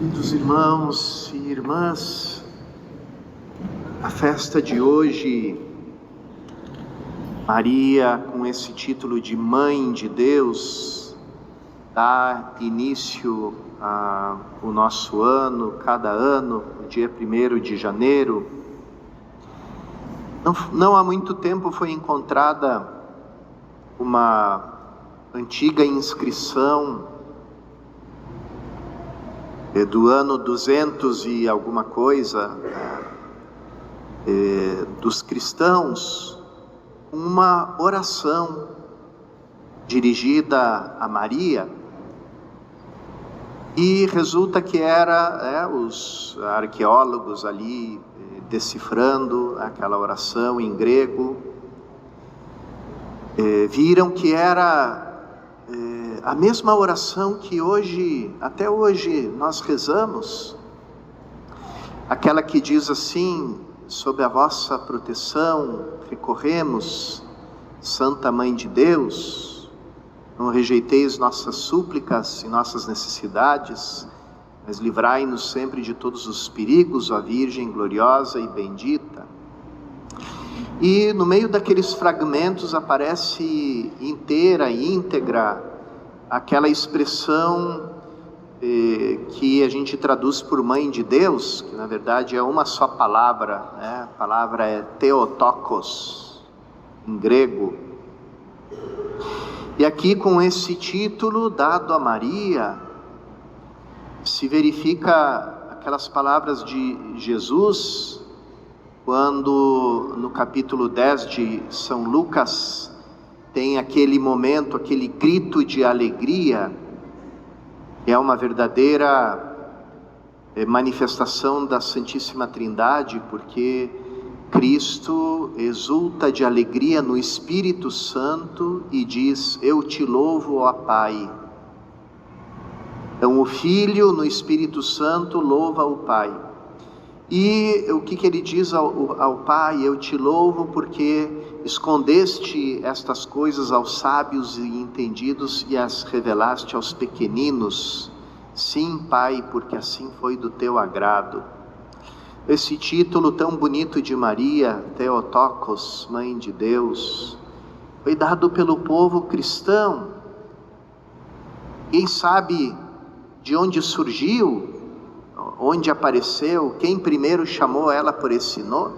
Queridos irmãos e irmãs, a festa de hoje, Maria, com esse título de Mãe de Deus, dá início ao nosso ano, cada ano, no dia 1º de janeiro. Não há muito tempo foi encontrada uma antiga inscrição do ano 200 e alguma coisa, dos cristãos, uma oração dirigida a Maria, e resulta que era os arqueólogos ali decifrando aquela oração em grego, viram que era a mesma oração que até hoje nós rezamos, aquela que diz assim: sob a vossa proteção recorremos, Santa Mãe de Deus, não rejeiteis nossas súplicas e nossas necessidades, mas livrai-nos sempre de todos os perigos, ó Virgem gloriosa e bendita. E no meio daqueles fragmentos aparece inteira e íntegra aquela expressão que a gente traduz por Mãe de Deus, que na verdade é uma só palavra, né? A palavra é Theotokos, em grego. E aqui, com esse título dado a Maria, se verifica aquelas palavras de Jesus, quando no capítulo 10 de São Lucas, tem aquele momento, aquele grito de alegria, que é uma verdadeira manifestação da Santíssima Trindade, porque Cristo exulta de alegria no Espírito Santo e diz: eu te louvo, ó Pai. Então o Filho no Espírito Santo louva o Pai. E o que ele diz ao Pai? Eu te louvo porque escondeste estas coisas aos sábios e entendidos e as revelaste aos pequeninos. Sim, Pai, porque assim foi do teu agrado. Esse título tão bonito de Maria, Theotokos, Mãe de Deus, foi dado pelo povo cristão. Quem sabe de onde surgiu, onde apareceu, quem primeiro chamou ela por esse nome?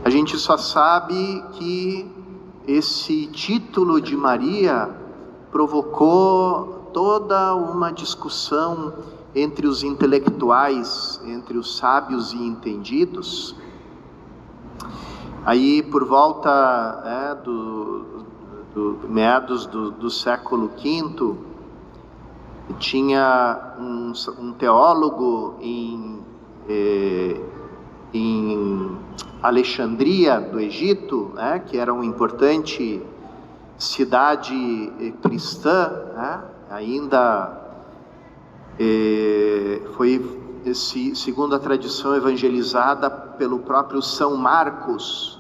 A gente só sabe que esse título de Maria provocou toda uma discussão entre os intelectuais, entre os sábios e entendidos. Aí, por volta do meados do século V, tinha um teólogo em Alexandria do Egito, que era uma importante cidade cristã, ainda foi, segundo a tradição, evangelizada pelo próprio São Marcos,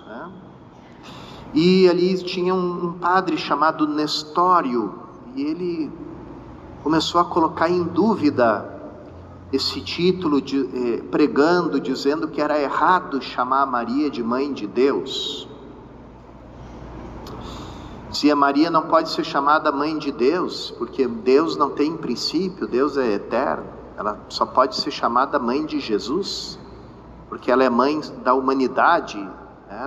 e ali tinha um padre chamado Nestório, e ele começou a colocar em dúvida esse título, pregando, dizendo que era errado chamar Maria de Mãe de Deus. Dizia: Maria não pode ser chamada Mãe de Deus, porque Deus não tem princípio, Deus é eterno. Ela só pode ser chamada Mãe de Jesus, porque ela é mãe da humanidade,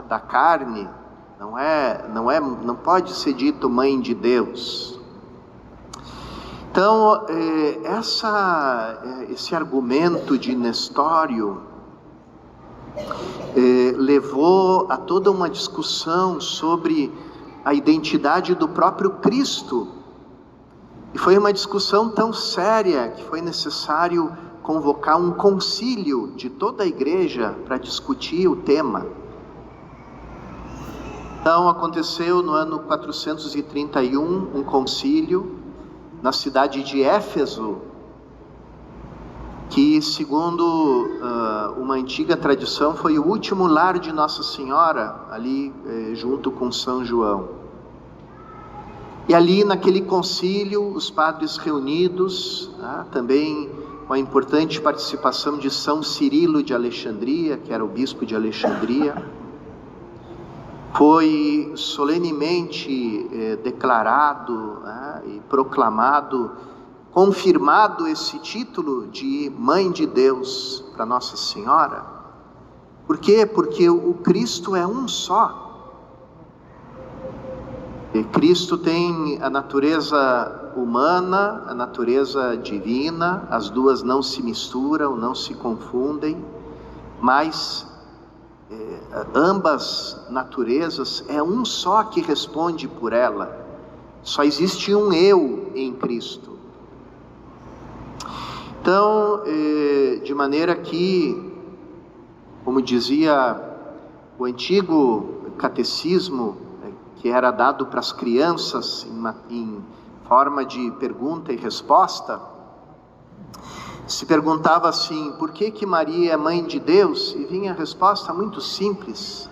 da carne, não pode ser dito Mãe de Deus. Então, esse argumento de Nestório levou a toda uma discussão sobre a identidade do próprio Cristo. E foi uma discussão tão séria que foi necessário convocar um concílio de toda a igreja para discutir o tema. Então, aconteceu no ano 431 um concílio na cidade de Éfeso, que, segundo uma antiga tradição, foi o último lar de Nossa Senhora, ali junto com São João. E ali naquele concílio, os padres reunidos, também com a importante participação de São Cirilo de Alexandria, que era o bispo de Alexandria, foi solenemente declarado e proclamado, confirmado esse título de Mãe de Deus para Nossa Senhora. Por quê? Porque o Cristo é um só. E Cristo tem a natureza humana, a natureza divina, as duas não se misturam, não se confundem, mas ambas naturezas é um só que responde por ela. Só existe um eu em Cristo. Então, de maneira que, como dizia o antigo catecismo, que era dado para as crianças em forma de pergunta e resposta, se perguntava assim: por que Maria é mãe de Deus? E vinha a resposta muito simples: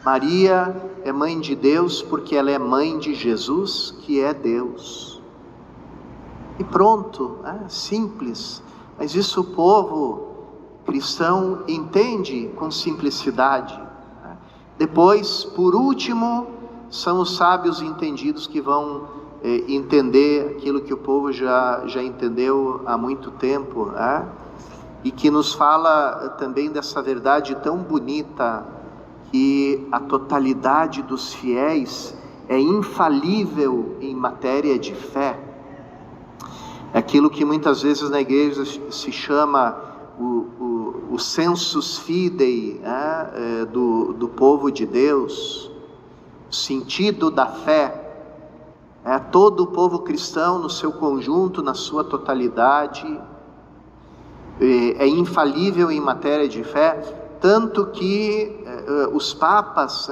Maria é mãe de Deus porque ela é mãe de Jesus, que é Deus. E pronto, simples. Mas isso o povo cristão entende com simplicidade. Depois, por último, são os sábios entendidos que vão entender aquilo que o povo já entendeu há muito tempo, e que nos fala também dessa verdade tão bonita, que a totalidade dos fiéis é infalível em matéria de fé. É aquilo que muitas vezes na igreja se chama o sensus fidei, do povo de Deus, o sentido da fé. Todo o povo cristão no seu conjunto, na sua totalidade, é infalível em matéria de fé, tanto que os papas,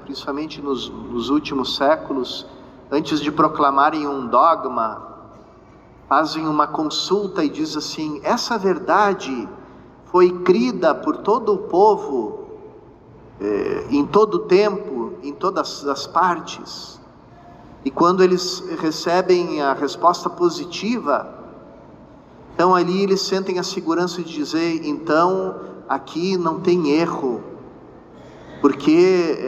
principalmente nos últimos séculos, antes de proclamarem um dogma, fazem uma consulta e diz assim: essa verdade foi crida por todo o povo, em todo o tempo, em todas as partes. E quando eles recebem a resposta positiva, então ali eles sentem a segurança de dizer: então aqui não tem erro, porque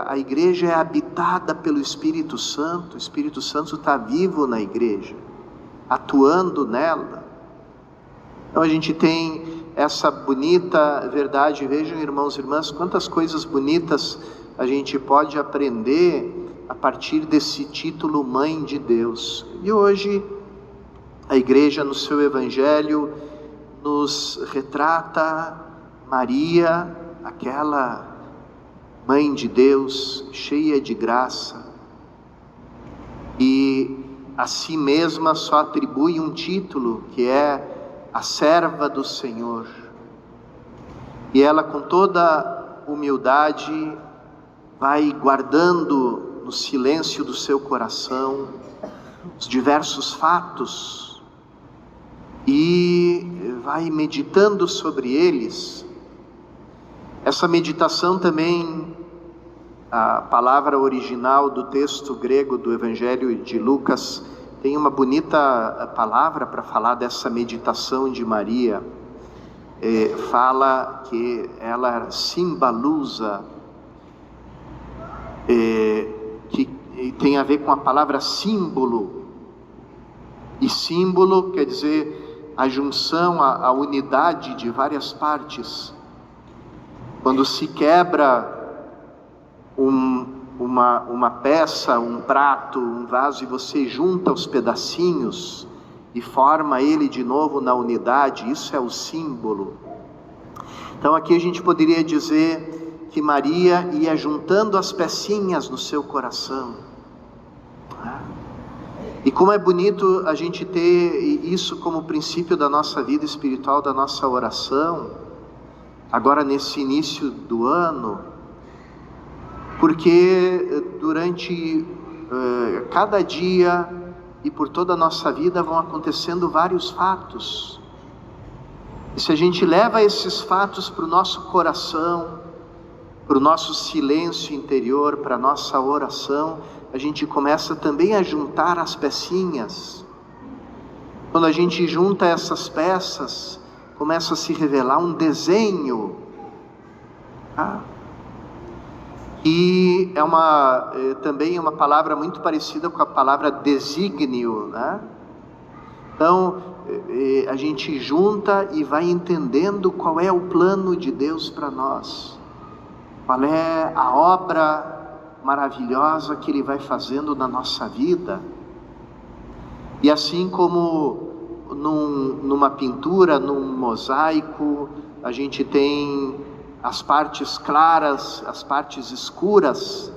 a igreja é habitada pelo Espírito Santo. O Espírito Santo está vivo na igreja, atuando nela. Então a gente tem essa bonita verdade. Vejam, irmãos e irmãs, quantas coisas bonitas a gente pode aprender a partir desse título Mãe de Deus. E hoje a igreja no seu evangelho nos retrata Maria, aquela Mãe de Deus, cheia de graça, e a si mesma só atribui um título, que é a serva do Senhor. E ela, com toda humildade, vai guardando no silêncio do seu coração os diversos fatos e vai meditando sobre eles. Essa meditação também, a palavra original do texto grego do Evangelho de Lucas tem uma bonita palavra para falar dessa meditação de Maria. Fala que ela simbalusa, que tem a ver com a palavra símbolo. E símbolo quer dizer a junção, a unidade de várias partes. Quando se quebra uma peça, um prato, um vaso, e você junta os pedacinhos e forma ele de novo na unidade, isso é o símbolo. Então aqui a gente poderia dizer que Maria ia juntando as pecinhas no seu coração. E como é bonito a gente ter isso como princípio da nossa vida espiritual, da nossa oração, agora nesse início do ano, porque durante cada dia e por toda a nossa vida vão acontecendo vários fatos. E se a gente leva esses fatos para o nosso coração, para o nosso silêncio interior, para a nossa oração, a gente começa também a juntar as pecinhas. Quando a gente junta essas peças, começa a se revelar um desenho. E também uma palavra muito parecida com a palavra desígnio, né? Então, a gente junta e vai entendendo qual é o plano de Deus para nós. Qual é a obra maravilhosa que Ele vai fazendo na nossa vida. E assim como numa pintura, num mosaico, a gente tem as partes claras, as partes escuras,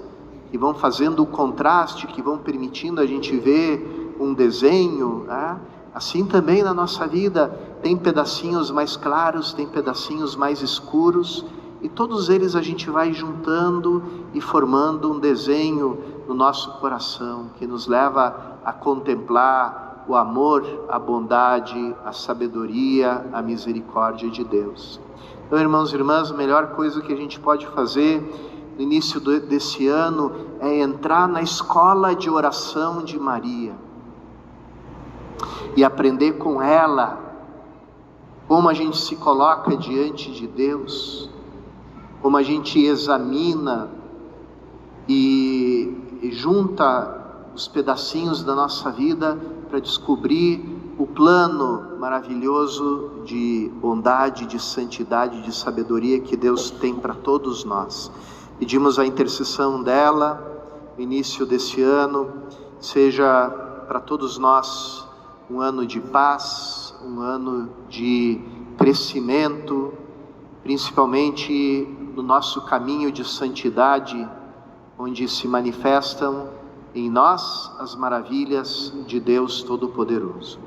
que vão fazendo o contraste, que vão permitindo a gente ver um desenho, né? Assim também na nossa vida, tem pedacinhos mais claros, tem pedacinhos mais escuros, e todos eles a gente vai juntando e formando um desenho no nosso coração, que nos leva a contemplar o amor, a bondade, a sabedoria, a misericórdia de Deus. Então, irmãos e irmãs, a melhor coisa que a gente pode fazer no início desse ano é entrar na escola de oração de Maria e aprender com ela como a gente se coloca diante de Deus, como a gente examina e junta os pedacinhos da nossa vida para descobrir o plano maravilhoso de bondade, de santidade, de sabedoria que Deus tem para todos nós. Pedimos a intercessão dela no início desse ano, seja para todos nós um ano de paz, um ano de crescimento, principalmente no nosso caminho de santidade, onde se manifestam em nós as maravilhas de Deus Todo-Poderoso.